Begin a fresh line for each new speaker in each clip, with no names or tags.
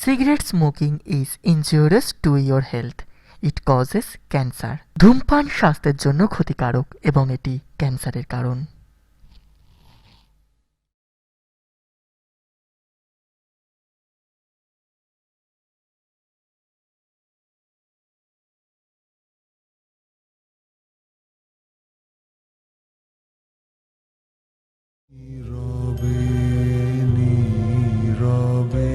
Cigarette smoking is injurious to your health. It causes cancer. ধূমপান স্বাস্থ্যের জন্য ক্ষতিকারক এবং এটি ক্যান্সারের কারণ।
নীরবে নীরবে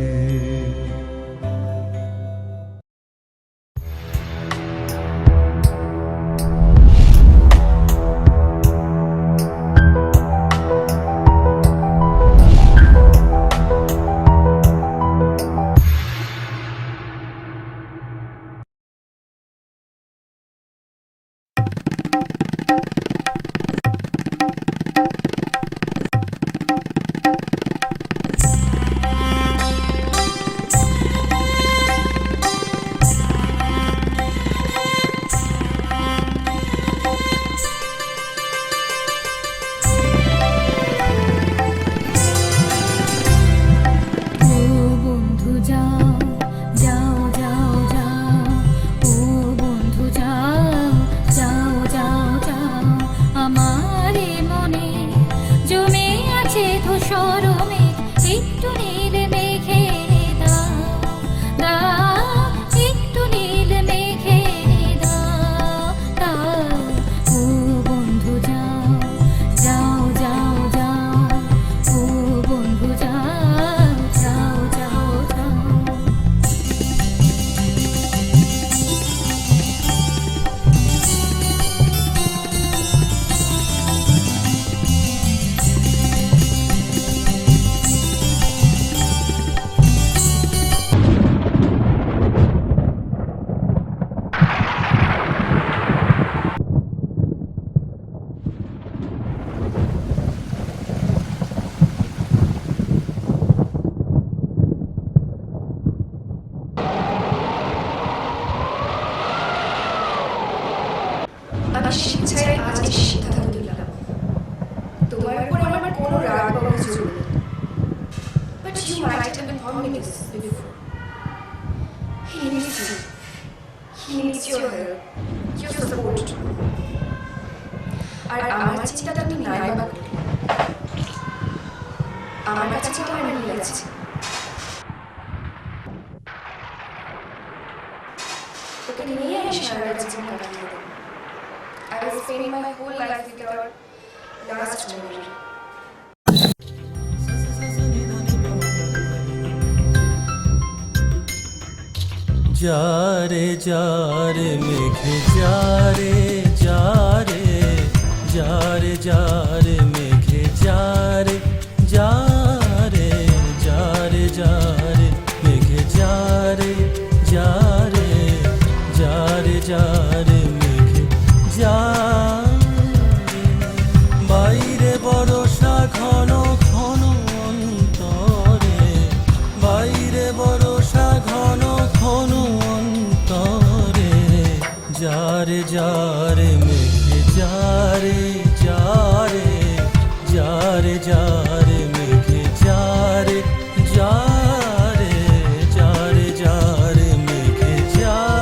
আমি স্বেচ্ছায় আজ এই সিদ্ধান্ত নিলাম। তোমার উপর আমার কোনো রাগ বা অভিযোগ নেই। But you might have informed me this before. He needs you. He needs your help, your support. আর আমার চিন্তাটা তুমি নাই বা করলে। আমার কাছে তো আমার মিল আছে। ওকে নিয়ে আমি সারা জীবন কাটিয়ে দেবো। I was spending my whole life with our last memory.
যারে যারে মেঘে যারে যারে যারে যারে মেঘে যারে যারে যারে যারে মেঘে যারে যারে যারে যারে মেঘে যারে বাইরে বরষা ঘন ঘন অন্তরে বাইরে বরষা ঘন ঘন অন্তরে যারে যারে মেঘে যারে যারে যারে যারে মেঘে যারে যারে যারে যারে মেঘে যারে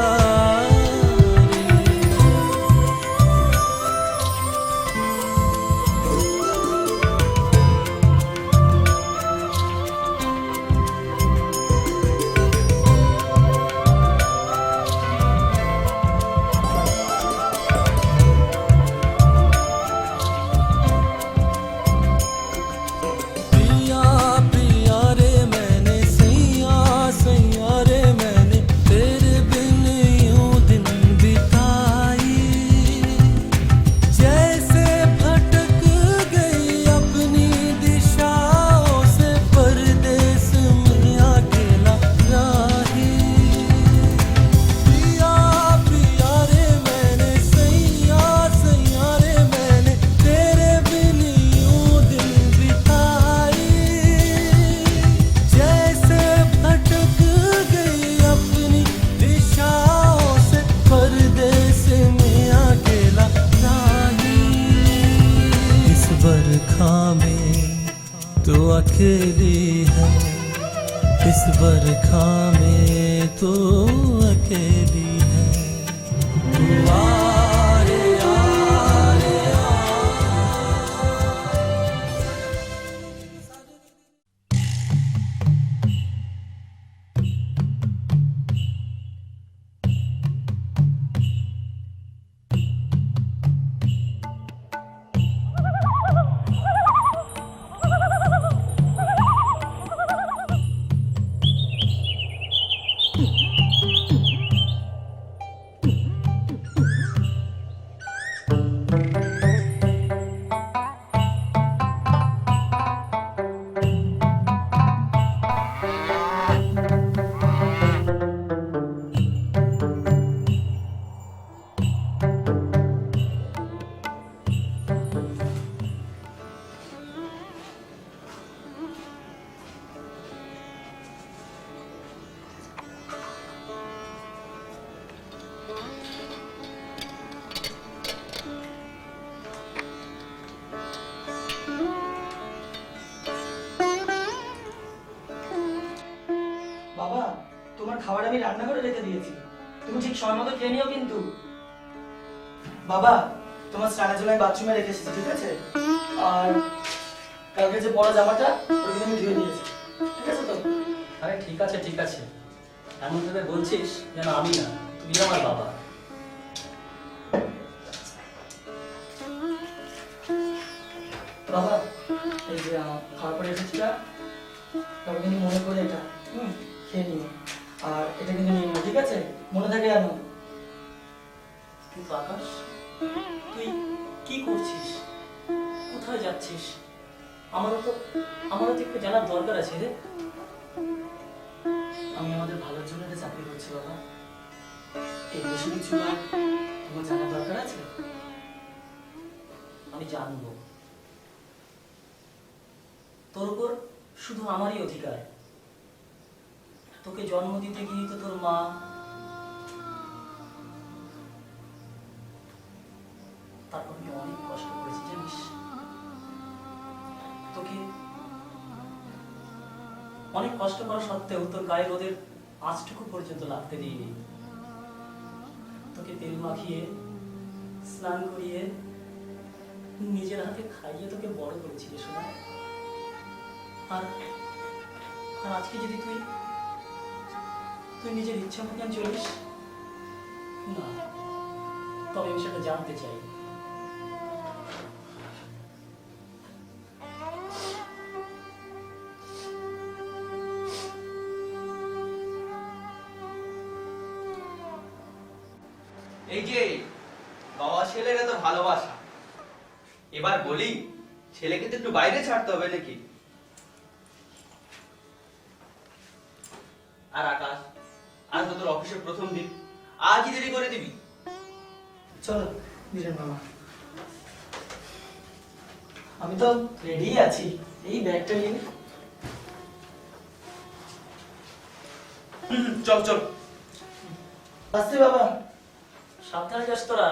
बरखा में तो अकेली है इस बरखा में तो अकेली है तू आ रे आ रे आ।
বাবা, তোমার খাবার আমি রান্না করে রেখে দিয়েছি, তুমি ঠিক সময় মতো খেয়ে নিও কিন্তু। বাবা, তোমার স্নানের জন্য আমি বাথরুমে রেখে এসেছি, ঠিক আছে? আর কালকে যে পরা জামাটা ওটা কিন্তু আমি ধুয়ে নিয়েছি, ঠিক আছে তো?
আরে ঠিক আছে ঠিক আছে, এমন ভাবে বলছিস যেন আমি না, তুই আমার বাবা।
বাবা, এই যে খাওয়ার পরে এসেছিটা, তবে কিন্তু মনে করে এটা খেয়ে নিও। আর এটা কিন্তু নিয়ে নিও, ঠিক আছে? মনে থাকে যেন।
কিন্তু আকাশ, তুই কি করছিস, কোথায় যাচ্ছিস? আমারও তো একটু জানার দরকার আছে রে।
আমি আমাদের ভালোর জন্য একটা চাকরি করছি বাবা, এই বেশি কিছু না তোমার জানার দরকার আছে।
আমি জানবো, তোর উপর শুধু আমারই অধিকার। তোকে জন্ম দিতে গিয়ে তো তোর মা তারপর আমি অনেক কষ্ট করেছি জানিস। তোকে অনেক কষ্ট করা সত্ত্বেও তোর গায়ে রোদের আঁচটুকু পর্যন্ত লাগতে দিইনি। তোকে তেল মাখিয়ে স্নান করিয়ে নিজের হাতে খাইয়ে তোকে বড় করেছি রে সোনা। আর আজকে যদি তুই নিজের ইচ্ছা মতন চলিস না, তবে আমি সেটা জানতে চাই।
এই যে বাবা ছেলের এত ভালোবাসা, এবার বলি ছেলেকে তো একটু বাইরে ছাড়তে হবে নাকি? আর আকাশ, আজ তো তোর অফিসের প্রথম দিন, আজই দেরি করে দিবি?
চলো বীরেন মামা, আমি তো রেডি আছি, এই ব্যাগটা নিয়ে।
চল চল।
আসছি বাবা।
সাবধানে যাস তোরা।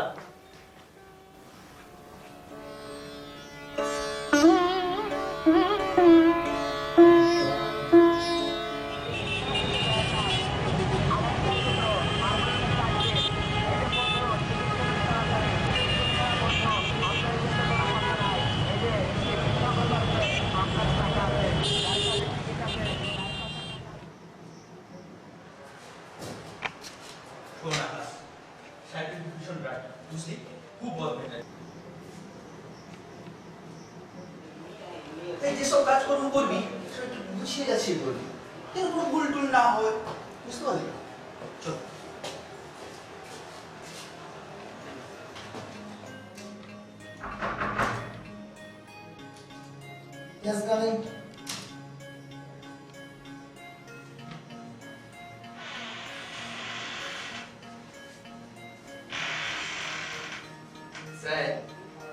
শোন আকাশ, সাইকেল ভীষণ রাগ, বুঝলি? খুব বদমেজাজ। এই যেসব কাজকর্ম করবি সেটা একটু গুছিয়ে যাচ্ছিয়ে করবি, যেন কোনো ভুল টুল না হয়, বুঝতে পারলি? চল।
Yes, coming.
স্যার,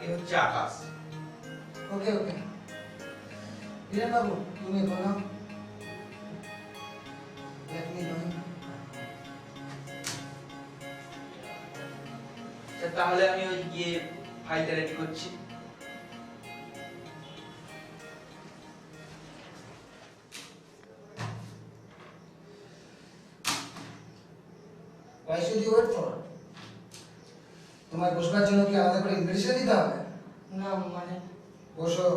এ হচ্ছে আকাশ।
Okay, okay. বীরেন বাবু, তুমি এখন নাও। Let me know.
স্যার, তাহলে আমি ওই গিয়ে ফাইলটা রেডি করছি।
Why should you wait for? তোমার বসবার জন্য কি আলাদা করে ইনভিটেশন দিতে হবে?
না মানে
বসো।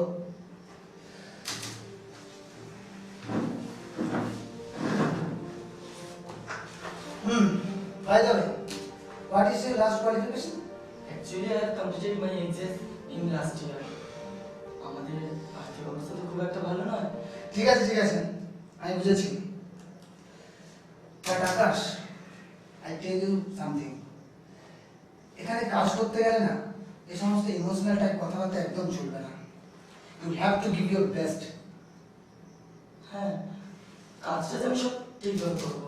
By the way, what is your last qualification?
Actually I have completed my HS in last year. আমাদের আর্থিক অবস্থা তো খুব একটা ভালো নয়।
ঠিক আছে আমি বুঝেছি। But Akash, I tell you something. এখানে কাজ করতে গেলে না এই সমস্ত ইমোশনাল টাইপ কথাবার্তা একদম চলবে না। You have to give your best.
হ্যাঁ, কাজটা যে আমি সব ঠিকভাবে করবো।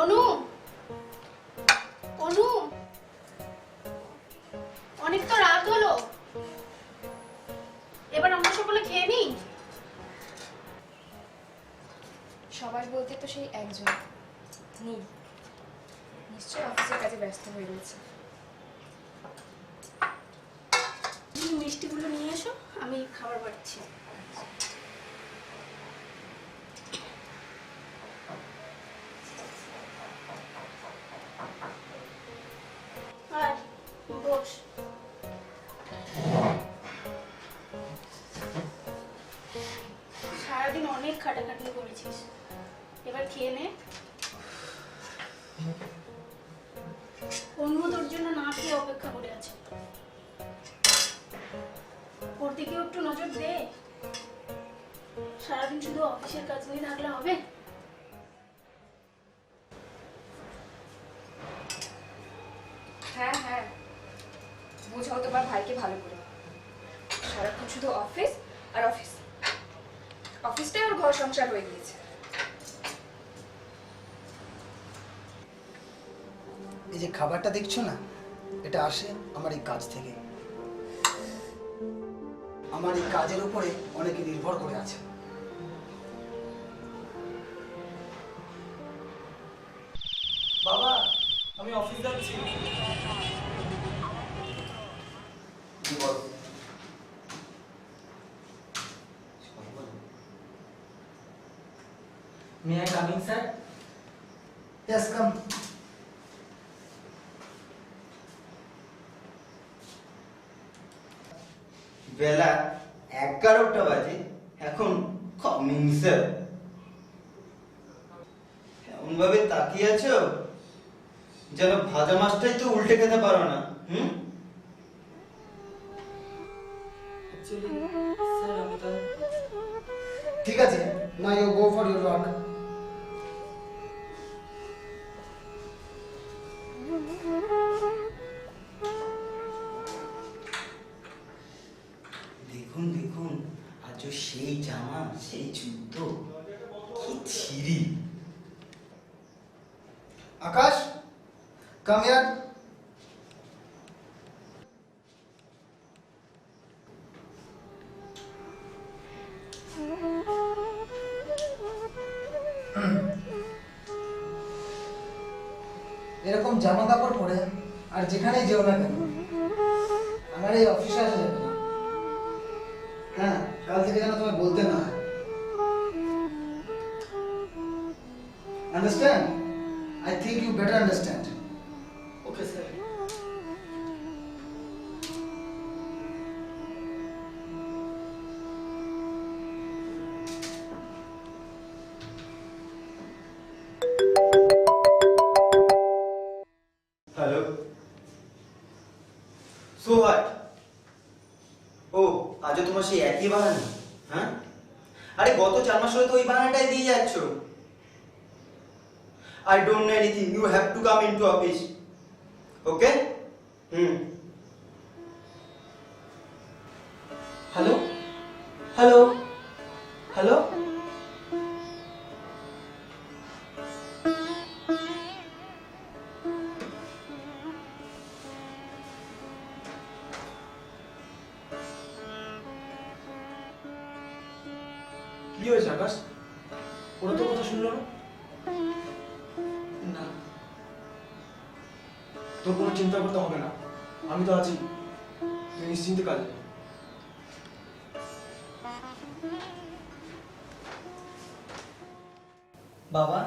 অনু অনু অনেক তো রাত হলো, এবার আমরা সকলে খেয়ে নিই।
সবাই বলতে তো সেই একজন নীল নিশ্চয়ই অফিসের কাজে ব্যস্ত হয়ে রয়েছে।
তুমি মিষ্টিগুলো নিয়ে এসো, আমি খাবার বাড়ছি। আর বস। সারাদিন অনেক খাটাখাটনি করেছিস, এবার খেয়ে নে। অন্য তোর জন্য না খেয়ে অপেক্ষা করে আছে, ওর দিকেও একটু নজর দে। সারাদিন শুধু অফিসের কাজ নিয়ে থাকলে হবে?
হ্যাঁ হ্যাঁ, বোঝাও তোমার ভাইকে ভালো করে। সারাক্ষণ শুধু অফিস আর অফিস, অফিসটাই ওর ঘর সংসার হয়ে গিয়েছে।
এই যে খাবারটা দেখছো না, এটা আসে আমার এই কাজ থেকে। আমার এই কাজের উপরে অনেকে নির্ভর করে আছে।
বাবা, আমি অফিস যাচ্ছি। May I coming sir?
Yes, come.
বেলা 11টা বাজে, এখন কামিং স্যার। এমন ভাবে তাকিয়ে আছো যেন ভাজা মাছটাই তো উল্টে খেতে পারো না।
অ্যাকচুয়ালি স্যার আমি তো
ঠিক আছে, now you go for your work.
দেখুন দেখুন, আজও সেই জামা, সেই জুতো, কি ছিরি।
Akash, come here. এরকম জামা কাপড় পরে আর যেখানেই যেও না কেন, আমার এই অফিসে আসা যাবে না। হ্যাঁ, কাল থেকে যেন তোমায় বলতে না হয়। Understand? I think you better understand.
Okay sir.
Hello, so what? ও, আজও তোমার সেই একই বাহানা? হ্যাঁ, আরে গত 4 মাস হলে তো ওই বাহানাটাই দিয়ে যাচ্ছ। I don't know anything. You have to come into office. Okay?
Hello hello hello, কি হয়েছে আকাশ? ওরা তো কথা শুনলো না। তোর কোনো চিন্তা করতে হবে না, আমি তো আছি, তুই নিশ্চিন্তে কাজ। বাবা,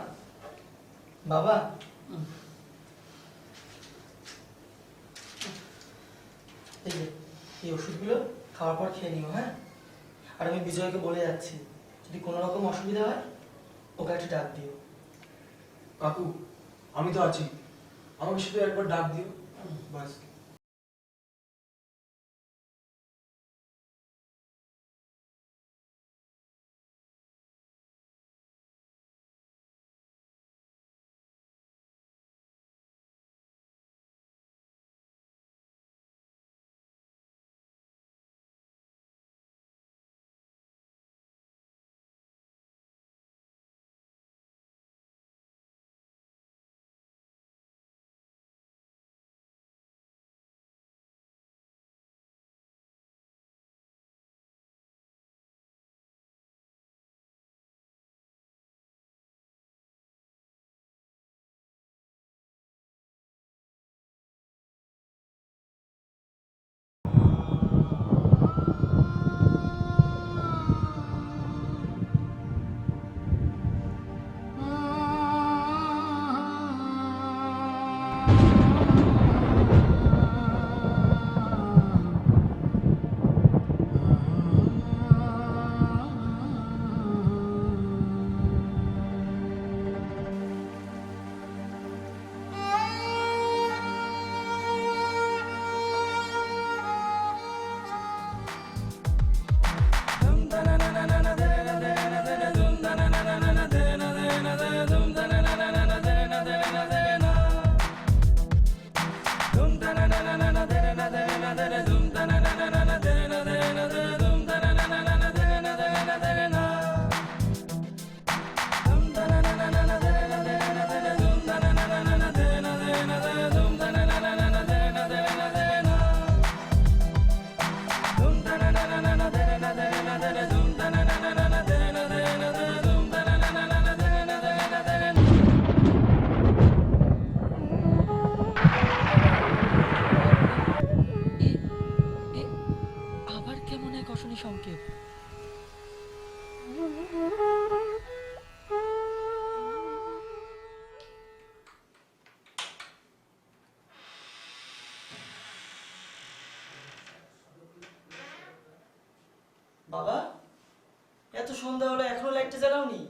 বাবা, এই যে এই ওষুধগুলো খাওয়ার পর খেয়ে নিও, হ্যাঁ? আর আমি বিজয়কে বলে যাচ্ছি, যদি কোনো রকম অসুবিধা হয় ওকে একটু ডাক দিও।
কাকু আমি তো আছি, আমাকে শুধু একবার ডাক দিও, বাস।
আবার কেমন এক অশনি সংকেত?
বাবা, এত সন্ধ্যা হলো এখনো লাইটটা জ্বালাওনি?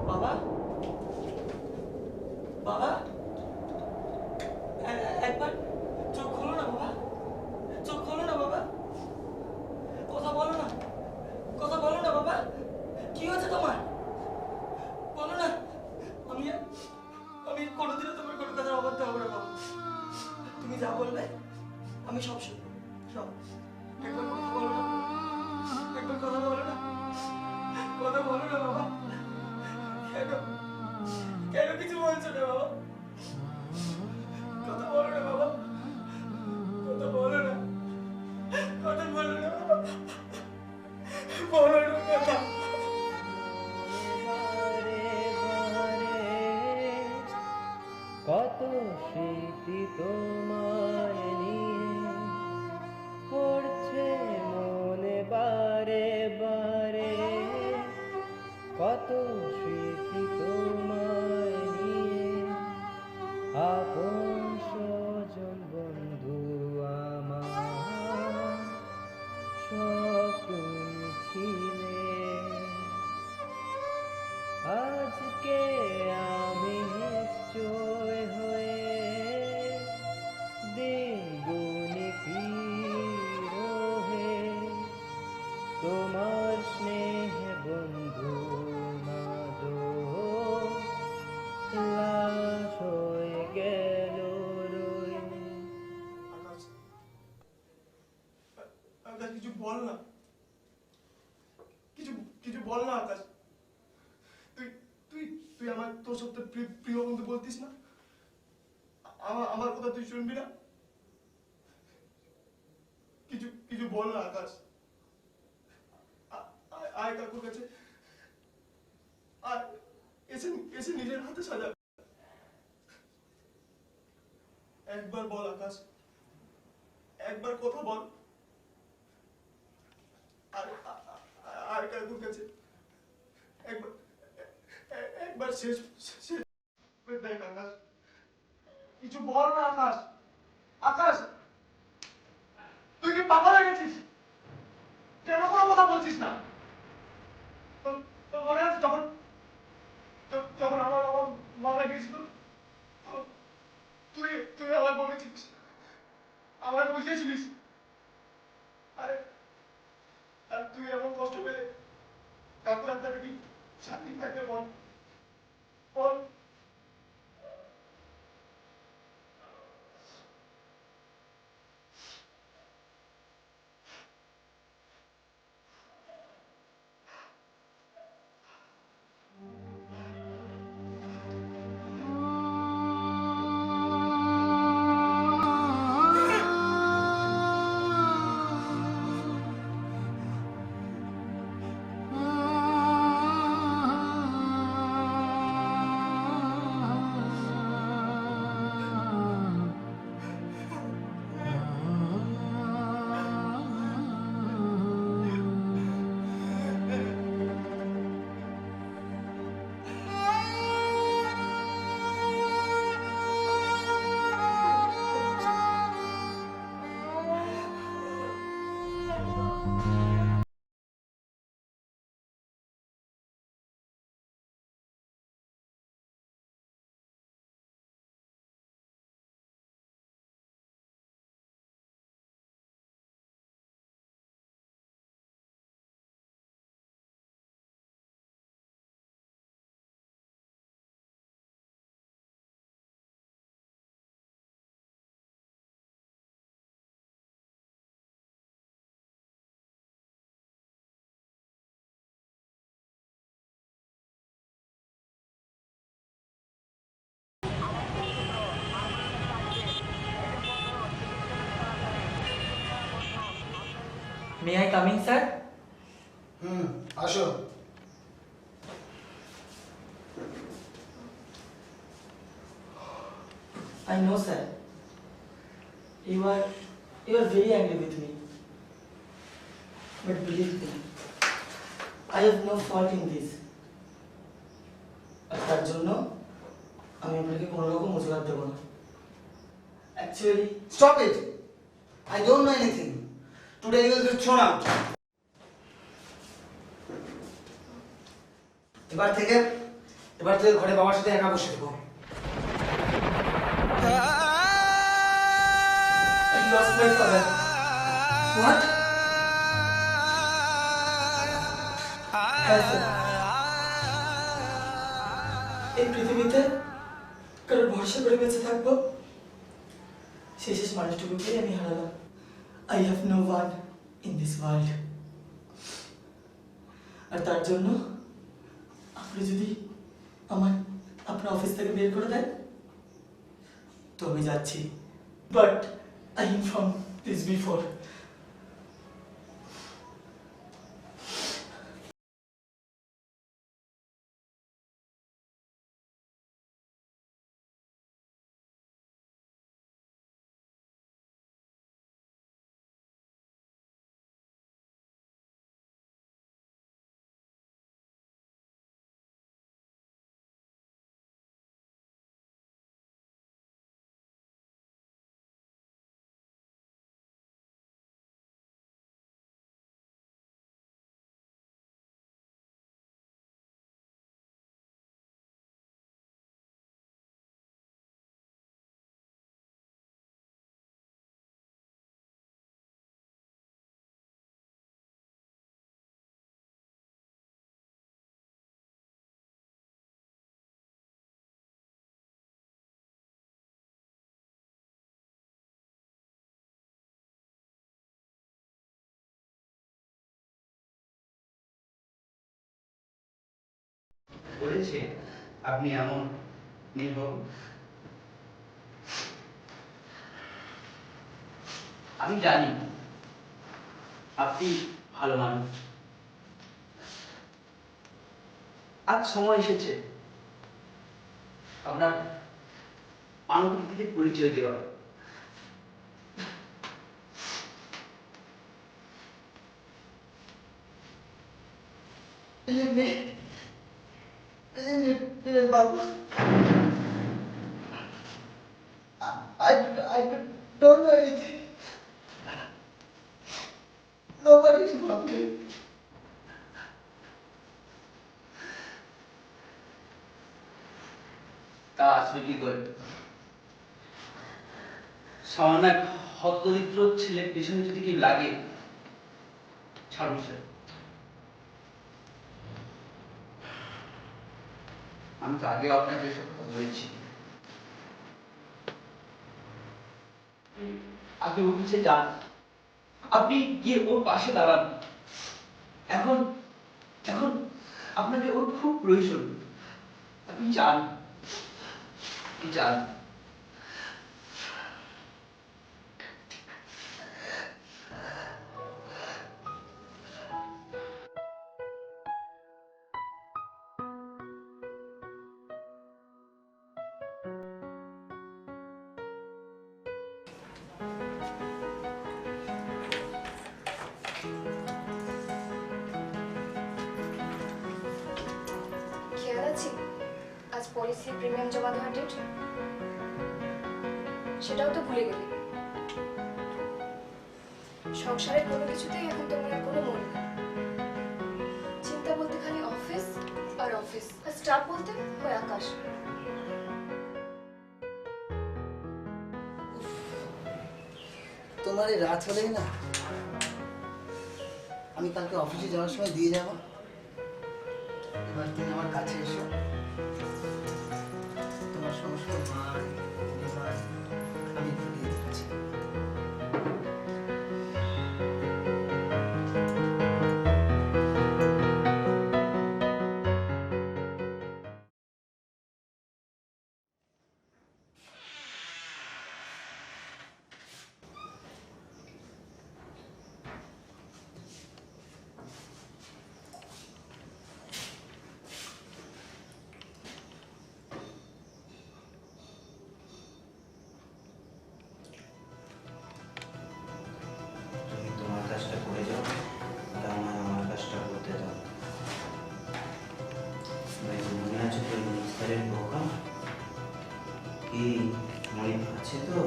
বাবা, বাবা, একবার চোখ খোলো না বাবা, চোখ খোলো না বাবা, কথা বলো না, কথা বলো না বাবা, কি হয়েছে তোমার? বলো না। আমি আমি কোনোদিনও তোমার কোনো কথা অবাধ্য হবো না বাবা, তুমি যা বলবে আমি সব শুনবো, সব। একবার কথা বলো না, একবার কথা বলো না, কথা বলো না বাবা, কেন কেন কিছু বলছো না বাবা, কথা বলো না বাবা, কথা বলো না, কথা বলো না বাবা, বলো না কথা।
কত স্মৃতি তোমায় নিয়ে পড়ছে মনে বারে বারে, কত স্মৃতি তোমায় নিয়ে, আপন স্বজন বন্ধু আমার সব তুমি ছিলে। আজকে আমি নিশ্চয় হয়ে দ্বিগুণে বিরহে, তোমার স্নেহ বন্ধু নাদো লাশ হয়ে গেল রয়ে।
আকাশ, আকাশ কিছু বল না, কিছু কিছু বল না আকাশ, তুই তুই তুই আমার তোর সবচেয়ে প্রিয় বন্ধু বলতিস না, আমার কথা তুই শুনবি না? কিছু কিছু বল না আকাশ,
আয় কাকুর কাছে, আয়, এসে এসে নিজের হাতে সাজা। একবার বল আকাশ, একবার কথা বল। আর কাকুর কাছে একবার, একবার শেষ শেষ দেখ আকাশ, কিছু বল না আকাশ। আকাশ, তুই কি পাগল হয়ে গেছিস? কেন কোনো কথা বলছিস না? তোর মনে আছে যখন যখন আমার মারা গেছিল, তুই তুই আমার বলেছিস, আমার বুঝিয়েছিলিস। আরে, আর তুই এমন কষ্ট পেলে কাকুর আপনাকে কি শান্তি থাকবে বল, বল।
May I come in, sir?
আসো।
I know, sir. You are very angry with me. But believe me, I have no fault in this. আর তার জন্য আমি আপনাকে কোনো রকম অজুহাত দেবো না। Actually,
Stop it! I don't know anything. Today you will be thrown out. এবার থেকে ঘরে বাবার সাথে একা বসে থাকো।
I lost my father.
What?
হ্যাঁ, স্যার। এই পৃথিবীতে কারোর ভরসা করে বেঁচে থাকবো, সেই শেষ মানুষটুকুকেই আমি হারালাম। I have no one in this world. আর তার জন্য আপনি যদি আপনার অফিস থেকে বের করে দেন তো আমি যাচ্ছি। But I inform this before.
বলেছে আপনি এমন নির্ভর। আমি জানি আপনি ভালো মানুষ,
আজ সময় এসেছে আপনার অনুভূতিতে পরিচয় দেওয়া।
বাবু, I don't know anything. Nobody told me.
তা আসবে কি করে? সামান্য এক হতদরিদ্র ছেলের পেছনে যদি কি লাগে, ছাড়ুন স্যার। আমি তো আগে আপনাকে এসব কথা বলেছি। আপনি অফিসে যান, আপনি গিয়ে ওর পাশে দাঁড়ান। এখন এখন আপনাকে ওর খুব প্রয়োজন। আপনি যান, যান।
খেয়াল আছে আজ পলিসির প্রিমিয়াম জমা দেওয়ার ডেট? সেটাও তো ভুলে গেলে। সংসারের কোনো কিছুতেই এখন তোমার আর কোনো মন নেই। চিন্তা বলতে খালি অফিস আর অফিস, আর স্টাফ বলতে হয় আকাশ।
তোমার এই রাত হলেই না, আমি কালকে অফিসে যাওয়ার সময় দিয়ে যাব। এবার তুমি আমার কাছে এসো, তোমার সমস্ত মান অভিমান আমি ভুলিয়ে দিচ্ছি।
তুমি তোমার কাজটা করে যাও, আর আমায় আমার কাজটা করতে দাও। ভাই, মনে আছে তো মিস্টারের বোকা? কি মনে আছে তো?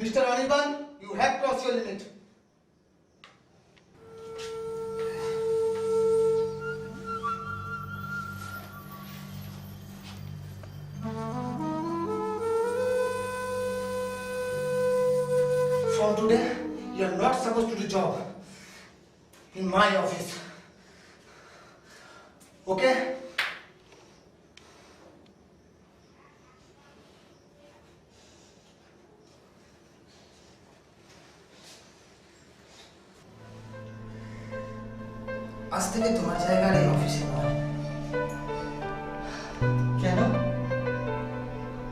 Mr. Anirban, you have crossed your limit. From today, you are not supposed to do job in my office. Okay? আজ থেকে তোমার জায়গা আর এই অফিসে নয়।
কেন?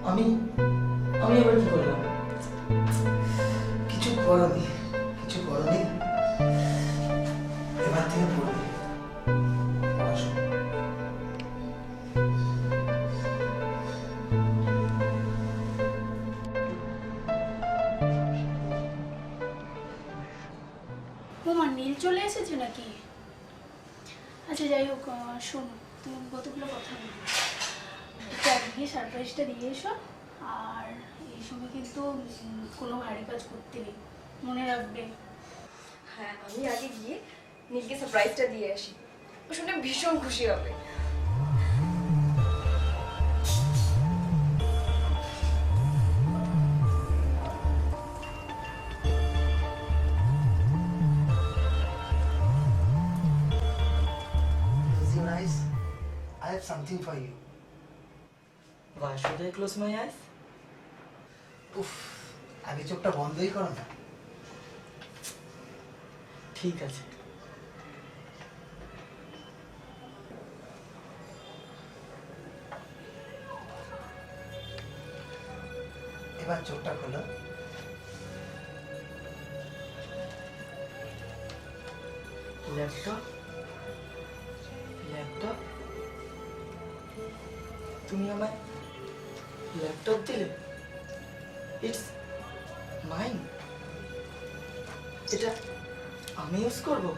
আমি আমি এবার কি করলাম?
কিছু করনি, কিছু করনি। এবার থেকে পড়বে, পড়াশোনা।
তোমার নীল চলে এসেছে নাকি? আচ্ছা যাই হোক, শোনো, তুমি কতগুলো কথা বলি। একটু একদিকে সারপ্রাইজটা দিয়ে এসো, আর এই সময় কিন্তু কোনো ভারী কাজ করতে নেই, মনে রাখবে।
হ্যাঁ, আমি আগে গিয়ে নীলকে সারপ্রাইজটা দিয়ে আসি, ও শুনে ভীষণ খুশি হবে।
Close your eyes. I have something for you.
Why should I close my eyes?
উফ, আগে চোখটা বন্ধই করো না।
ঠিক আছে।
এবার চোখটা খোলো। ল্যাপটপ, ল্যাপটপ, তুমি আমায় ল্যাপটপ দিলে? It's mine. এটা আমি ইউজ করবো?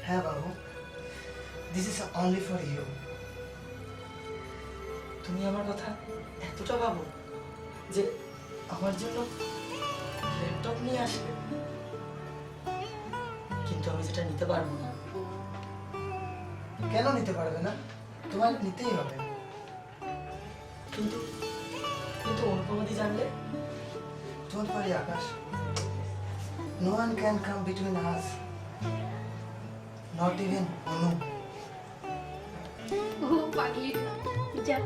হ্যাঁ বাবু, this is only for you. তুমি আমার কথা এতটা ভাবো যে আমার জন্য ল্যাপটপ নিয়ে আসবে? কিন্তু আমি সেটা নিতে পারবো না। কেন নিতে পারবে না? তোমার নিতেই হবে। কিন্তু কিন্তু অনুপমাদি জানলে? Don't worry Akash, no one can come between us, not even Anu.
ও পাগলি যা।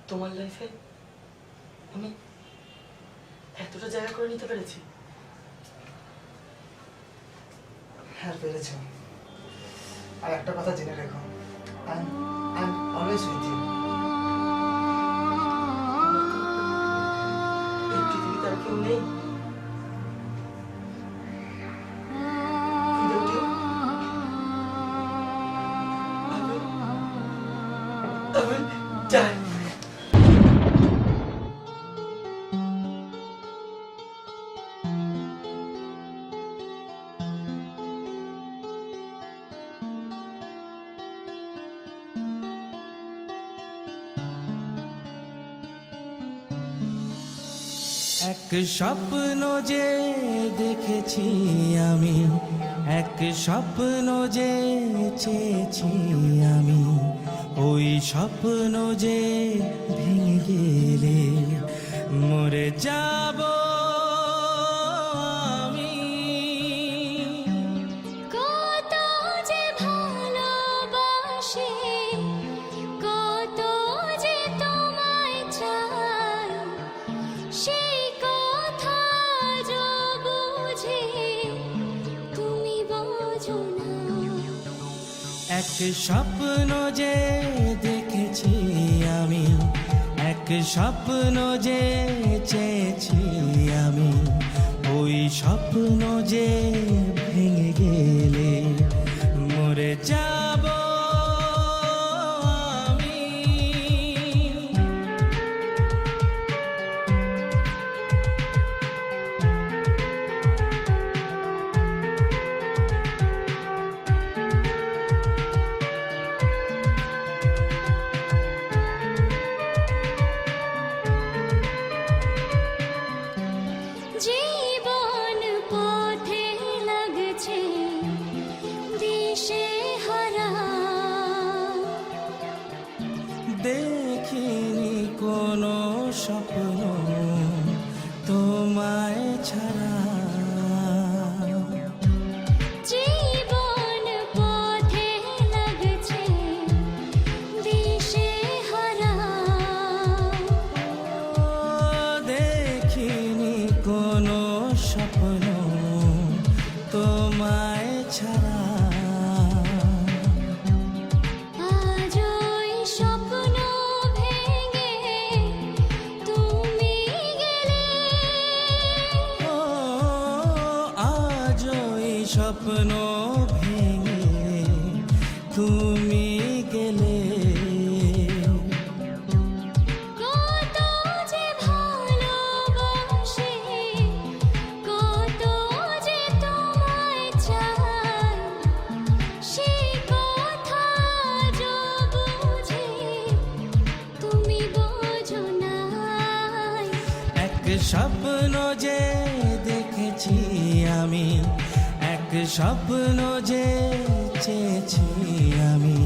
তোমার লাইফে আমি এতটা জায়গা করে নিতে পেরেছি।
হ্যাঁ পেরেছো। আর একটা কথা জেনে রেখো, I am always with you.
এই পৃথিবীতে আর কেউ নেই। Without you, I will die.
এক স্বপ্ন যে দেখেছি আমি, এক স্বপ্ন যে চেয়েছি আমি, ওই স্বপ্ন যে ভেঙে গেলে মরে যাব আমি।
কত যে ভালোবাসি, কত যে তোমায় চাই, সেই কথা যে বুঝি তুমি বোঝো না।
এক স্বপ্ন যে দেখেছি আমি, এক স্বপ্ন যে চেয়েছি আমি, ওই স্বপ্ন যে ভেঙে গেলে মরে যাব আমি।
জীবন পথে লাগছে দিশে হারা,
দেখিনি কোনো স্বপ্ন তোমায় ছাড়া।
জীবন পথে লাগছে দিশে হারা,
দেখিনি কোনো স্বপ্ন তোমায় ছাড়া।
আজ ওই স্বপ্ন ভেঙে তুমি গেলে,
ও আজ ওই স্বপ্ন ভেঙে তুমি গেলে।
কত যে ভালোবাসি, কত যে তোমায় চাই, সেই কথা যে বুঝি তুমি বোঝো না।
এক স্বপ্ন যে দেখেছি আমি, এক স্বপ্ন যে চেয়েছি আমি,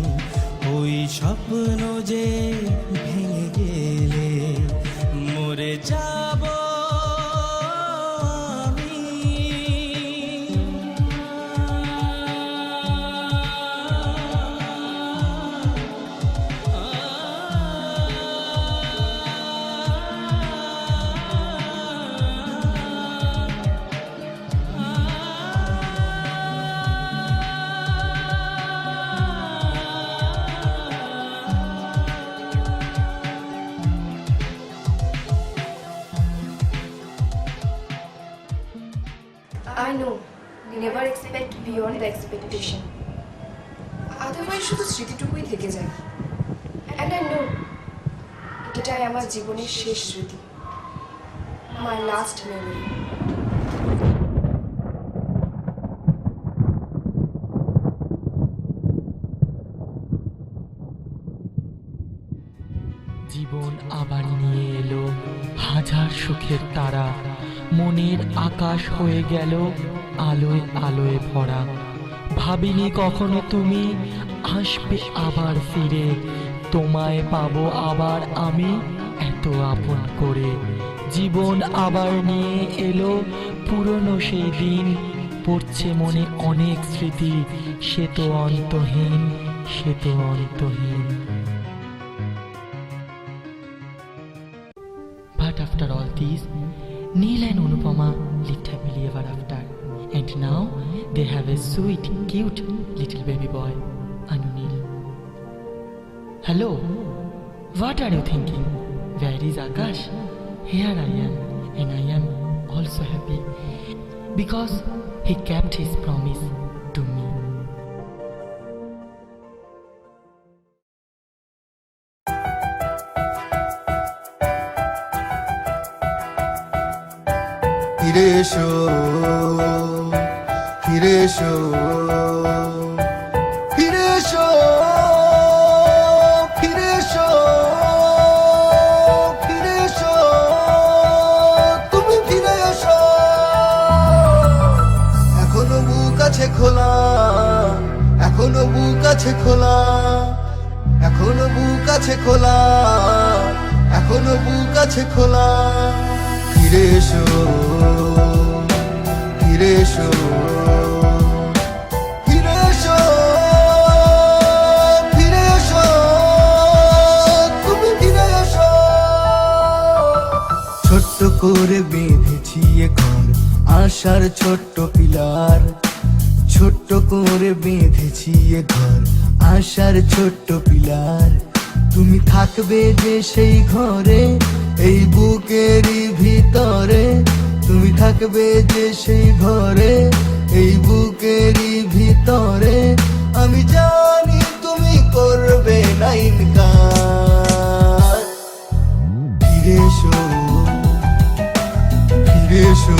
ওই স্বপ্ন যে ভেঙে গেলে মরে যাব আমি।
বিয়ন্ড দ্য এক্সপেকটেশন, আদারওয়াইজ শুধু স্মৃতিটুকুই থেকে যায়। অ্যান্ড আই নো এটাই আমার জীবনের শেষ স্মৃতি, মাই লাস্ট মেমোরি।
জীবন আবার নিয়ে এলো হাজার সুখের তারা, মনের আকাশ হয়ে গেল আলোয় আলোয় ভরা। ভাবিনি কখনো তুমি আসবে আবার ফিরে, তোমায় পাবো আবার আমি এত আপন করে। জীবন আবার নিয়ে এলো পুরনো সেই দিন, পড়ছে মনে অনেক স্মৃতি, সে তো অন্তহীন, সে তো অন্তহীন। But after all these, Neil and Anupama lived happily ever after. And now they have a sweet, cute little baby boy, Anunil. Hello, what are you thinking? Where is Akash? Here I am, and I am also happy because he kept his promise to me.
ফিরে এসো, ফিরে এসো, ফিরে এসো, ফিরে এসো, ফিরে এসো, তুমি ফিরে এসো। এখনো বুক আছে খোলা, এখনো বুক আছে খোলা, এখনো বুক আছে খোলা, এখনো বুক আছে খোলা। ফিরে এসো, ফিরে এসো, ফিরে এসো, ফিরে এসো, তুমি ফিরে এসো। ছোট্ট করে বেঁধেছি এ ঘর আশার ছোট্ট পিলার, ছোট্ট করে বেঁধেছি এ ঘর আশার ছোট্ট পিলার। তুমি থাকবে যে সেই ঘরে এই বুকেরই ভিতরে, তুমি থাকবে যে সেই ঘরে এই বুকেরই ভিতরে। আমি জানি তুমি করবে না ইনকার। ফিরে এসো, ফিরে এসো,